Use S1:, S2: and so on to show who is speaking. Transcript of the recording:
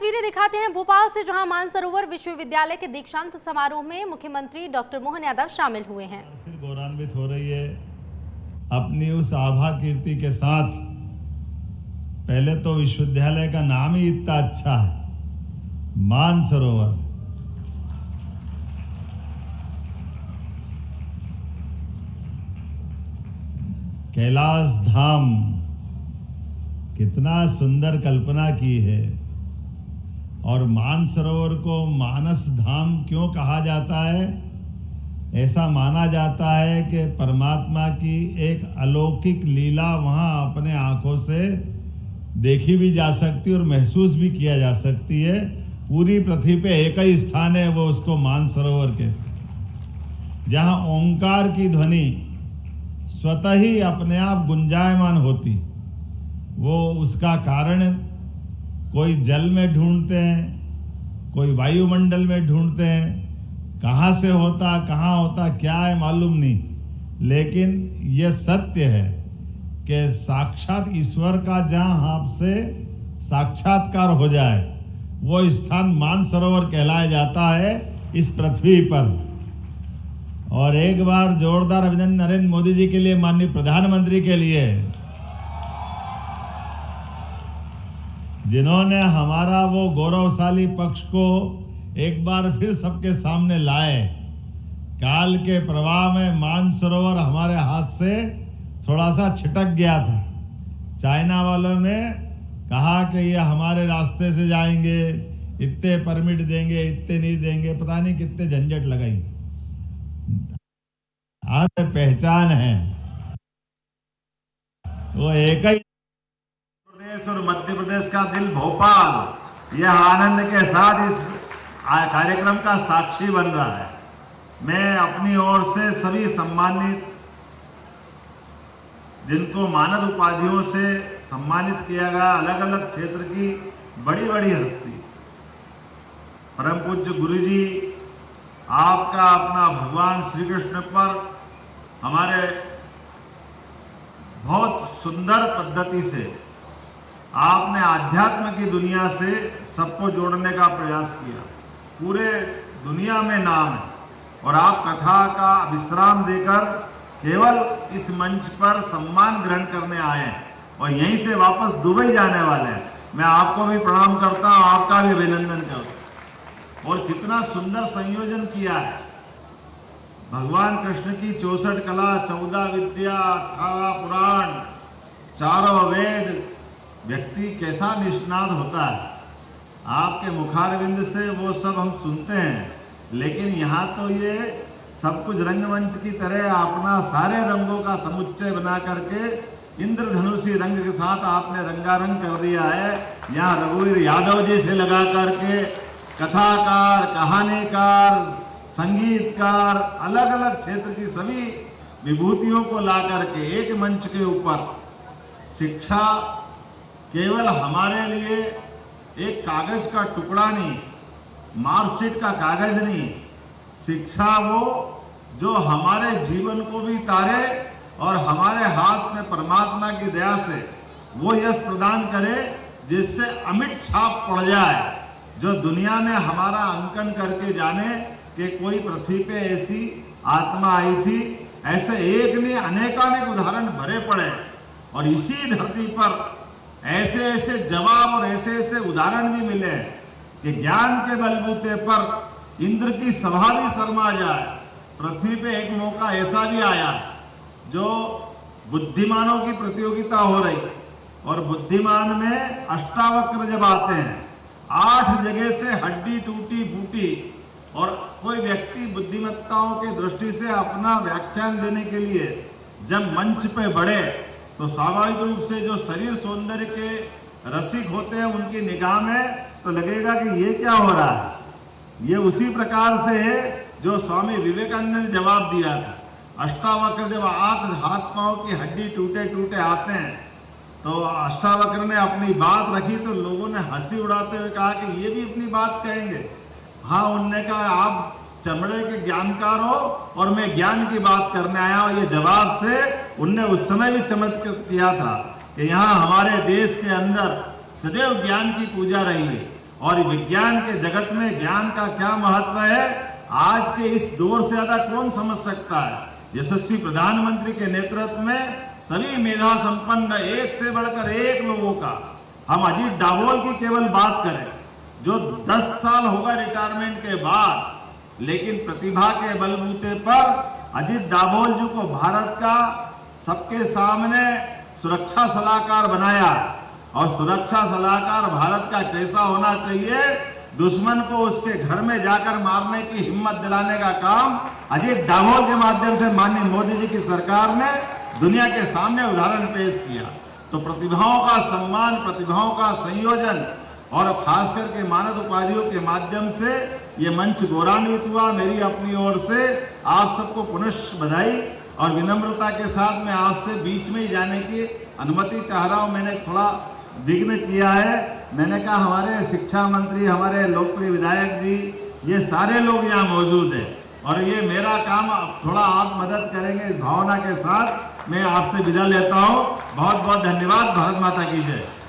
S1: तस्वीरें दिखाते हैं भोपाल से, जहां मानसरोवर विश्वविद्यालय के दीक्षांत समारोह में मुख्यमंत्री डॉक्टर मोहन यादव शामिल हुए हैं।
S2: फिर गौरवान्वित हो रही है अपनी उस आभा कीर्ति के साथ। पहले तो विश्वविद्यालय का नाम ही इतना अच्छा है, मानसरोवर। कैलाश धाम, कितना सुंदर कल्पना की है। और मानसरोवर को मानस धाम क्यों कहा जाता है? ऐसा माना जाता है कि परमात्मा की एक अलौकिक लीला वहां अपने आंखों से देखी भी जा सकती है और महसूस भी किया जा सकती है। पूरी पृथ्वी पे एक ही स्थान है, वो उसको मानसरोवर के, जहां ओंकार की ध्वनि स्वतः ही अपने आप गुंजायमान होती। वो उसका कारण कोई जल में ढूंढते हैं, कोई वायुमंडल में ढूंढते हैं, कहाँ से होता कहाँ होता क्या है मालूम नहीं, लेकिन यह सत्य है कि साक्षात ईश्वर का जहाँ आपसे साक्षात्कार हो जाए वो स्थान मानसरोवर कहलाया जाता है इस पृथ्वी पर। और एक बार जोरदार अभिनंदन नरेंद्र मोदी जी के लिए, माननीय प्रधानमंत्री के लिए, जिन्होंने हमारा वो गौरवशाली पक्ष को एक बार फिर सबके सामने लाए। काल के प्रवाह में मानसरोवर हमारे हाथ से थोड़ा सा छिटक गया था। चाइना वालों ने कहा कि ये हमारे रास्ते से जाएंगे, इतने परमिट देंगे, इतने नहीं देंगे, पता नहीं कितने झंझट लगाई। आज पहचान है वो एक ही प्रदेश और मध्य प्रदेश का दिल भोपाल, यह आनंद के साथ इस कार्यक्रम का साक्षी बन रहा है। मैं अपनी ओर से सभी सम्मानित, जिनको मानद उपाधियों से सम्मानित किया गया, अलग अलग क्षेत्र की बड़ी बड़ी हस्ती, परम पूज्य गुरु जी, आपका अपना भगवान श्री कृष्ण पर हमारे बहुत सुंदर पद्धति से आपने आध्यात्म की दुनिया से सबको जोड़ने का प्रयास किया। पूरे दुनिया में नाम है और आप कथा का विश्राम देकर केवल इस मंच पर सम्मान ग्रहण करने आए हैं और यहीं से वापस दुबई जाने वाले हैं। मैं आपको भी प्रणाम करता हूं, आपका भी अभिनंदन करता हूं। और कितना सुंदर संयोजन किया है। भगवान कृष्ण की 64 कला, 14 विद्या, 18 पुराण, 4 वेद, व्यक्ति कैसा निष्णात होता है। आपके मुखारविंद से वो सब हम सुनते हैं, लेकिन यहाँ तो ये सब कुछ रंगमंच की तरह अपना सारे रंगों का समुच्चय बना करके इंद्रधनुषी रंग के साथ आपने रंगारंग कर दिया है। यहाँ रघुवीर यादव जी से लगा करके कथाकार, कहानीकार, संगीतकार, अलग अलग क्षेत्र की सभी विभूतियों को ला करके एक मंच के ऊपर, शिक्षा केवल हमारे लिए एक कागज का टुकड़ा नहीं, मार्कशीट का कागज नहीं, शिक्षा वो जो हमारे जीवन को भी तारे और हमारे हाथ में परमात्मा की दया से वो यश प्रदान करे जिससे अमिट छाप पड़ जाए, जो दुनिया में हमारा अंकन करके जाने कि कोई पृथ्वी पे ऐसी आत्मा आई थी। ऐसे एक ने अनेकानेक उदाहरण भरे पड़े और इसी धरती पर ऐसे ऐसे जवाब और ऐसे ऐसे उदाहरण भी मिले कि ज्ञान के बलबूते पर इंद्र की सभा भी शर्मा जाए। पृथ्वी पे एक मौका ऐसा भी आया जो बुद्धिमानों की प्रतियोगिता हो रही और बुद्धिमान में अष्टावक्र जब आते हैं, 8 जगह से हड्डी टूटी फूटी और कोई व्यक्ति बुद्धिमत्ताओं की दृष्टि से अपना व्याख्यान देने के लिए जब मंच पे बढ़े तो स्वाभाविक रूप से जो शरीर सौंदर्य के रसिक होते हैं उनकी निगाह में तो लगेगा कि ये क्या हो रहा है। ये उसी प्रकार से है जो स्वामी विवेकानंद ने जवाब दिया था। अष्टावक्र जब हाथ पांव की हड्डी टूटे टूटे आते हैं तो अष्टावक्र ने अपनी बात रखी तो लोगों ने हंसी उड़ाते हुए कहा कि ये भी अपनी बात कहेंगे। हाँ, उनने कहा आप चमड़े के ज्ञानकार हो और मैं ज्ञान की बात करने आया हूं। ये जवाब से उनने उस समय भी चमत्कार किया था कि यहाँ हमारे देश के अंदर सदैव ज्ञान की पूजा रही है और विज्ञान के जगत में ज्ञान का क्या महत्व है आज के इस दौर से ज्यादा कौन समझ सकता है। यशस्वी प्रधानमंत्री के नेतृत्व में सभी मेधा संपन्न एक से बढ़कर एक लोगों का, हम अजीत डाभोल की केवल बात करें जो 10 साल होगा रिटायरमेंट के बाद, लेकिन प्रतिभा के बलबूते पर अजीत डाभोल जी को भारत का सबके सामने सुरक्षा सलाहकार बनाया। और सुरक्षा सलाहकार भारत का कैसा होना चाहिए, दुश्मन को उसके घर में जाकर मारने की हिम्मत दिलाने का काम अजीत डाभोल के माध्यम से माननीय मोदी जी की सरकार ने दुनिया के सामने उदाहरण पेश किया। तो प्रतिभाओं का सम्मान, प्रतिभाओं का संयोजन और खास करके मानद उपाधियों के माध्यम से ये मंच गौरवान्वित हुआ। मेरी अपनी ओर से आप सबको पुनः बधाई और विनम्रता के साथ मैं आपसे बीच में ही जाने की अनुमति चाह रहा हूं। मैंने थोड़ा विघ्न किया है। मैंने कहा हमारे शिक्षा मंत्री, हमारे लोकप्रिय विधायक जी, ये सारे लोग यहाँ मौजूद हैं और ये मेरा काम, थोड़ा आप मदद करेंगे इस भावना के साथ मैं आपसे विदा लेता हूँ। बहुत बहुत धन्यवाद। भारत माता की जय।